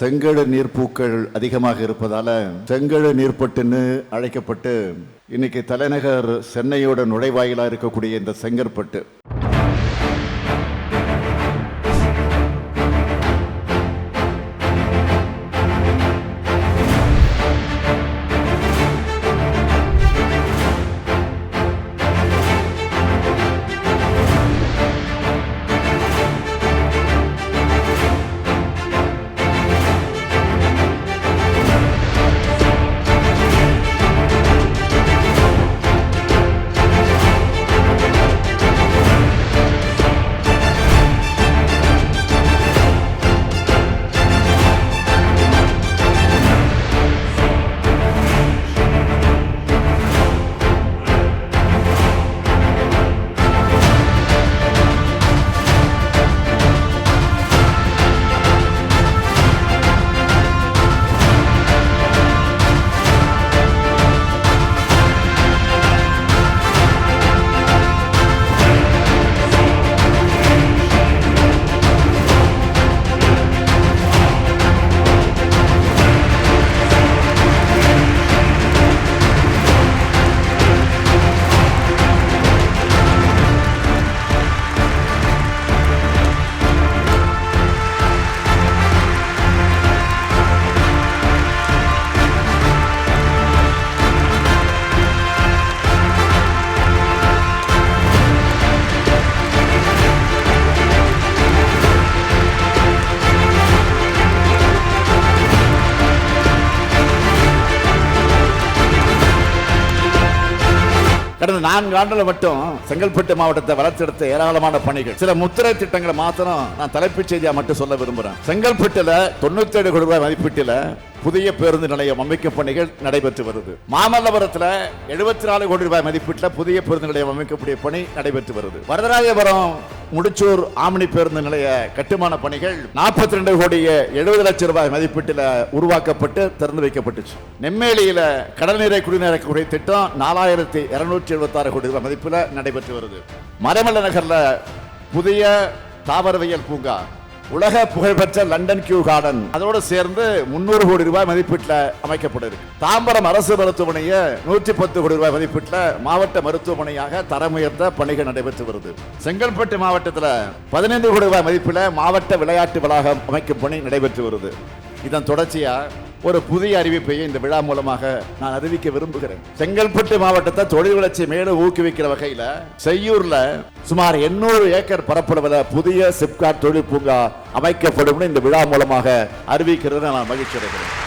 செங்கழு நீர்ப்பூக்கள் அதிகமாக இருப்பதால செங்கழு நீர்ப்பட்டுன்னு அழைக்கப்பட்டு இன்னைக்கு தலைநகர் சென்னையோட நுழைவாயிலா இருக்கக்கூடிய இந்த செங்கற்பட்டு கடந்த 4 ஆண்டுல மட்டும் செங்கல்பட்டு மாவட்டத்தை வளர்த்தெடுத்த ஏராளமான பணிகள், சில முத்திரை திட்டங்களை மாத்திரம் நான் தலைப்புச் செய்தியா மட்டும் சொல்ல விரும்புறேன். செங்கல்பட்டுல 97 கோடி ரூபாய் மதிப்பீட்டில் புதிய பேருந்து நிலையம் அமைக்கும் பணிகள் நடைபெற்று வருது. மாமல்லபுரத்தில் 74 கோடி ரூபாய் மதிப்பீட்டில் புதிய பேருந்து நிலையம் அமைக்கக்கூடிய பணி நடைபெற்று வருது. வரதராஜபுரம் முடிச்சூர் ஆம்னி பேருந்து நிலைய கட்டுமான பணிகள் 42 கோடியே 70 லட்சம் ரூபாய் மதிப்பீட்டில் உருவாக்கப்பட்டு திறந்து வைக்கப்பட்டுச்சு. நெம்மேலியில கடல் நீரை குடிநீரக்கூடிய திட்டம் 4276 கோடி ரூபாய் மதிப்பில் நடைபெற்று வருது. மறைமலை நகர்ல புதிய தாவரவியல் பூங்கா, உலக புகழ்பெற்ற லண்டன் கியூ கார்டன் அதோடு சேர்ந்து 300 கோடி ரூபாய் மதிப்பீட்டில் அமைக்கப்பட்டிருக்கு. தாம்பரம் அரசு மருத்துவமனையை 110 கோடி ரூபாய் மதிப்பீட்டில் மாவட்ட மருத்துவமனையாக தரம் உயர்த்த பணிகள் நடைபெற்று வருது. செங்கல்பட்டு மாவட்டத்தில் 15 கோடி ரூபாய் மதிப்பில் மாவட்ட விளையாட்டு வளாகம் அமைக்கும் பணி நடைபெற்று வருது. இதன் தொடர்ச்சியா ஒரு புதிய அறிவிப்பை இந்த விழா மூலமாக நான் அறிவிக்க விரும்புகிறேன். செங்கல்பட்டு மாவட்டத்தை தொழில் வளர்ச்சி மேலும் ஊக்குவிக்கிற வகையில் செய்யூர்ல சுமார் 800 ஏக்கர் பரப்பளவில் புதிய சிப்காட் தொழில் பூங்கா அமைக்கப்படும் இந்த விழா மூலமாக அறிவிக்கிறது நான் மகிழ்ச்சி அடைகிறேன்.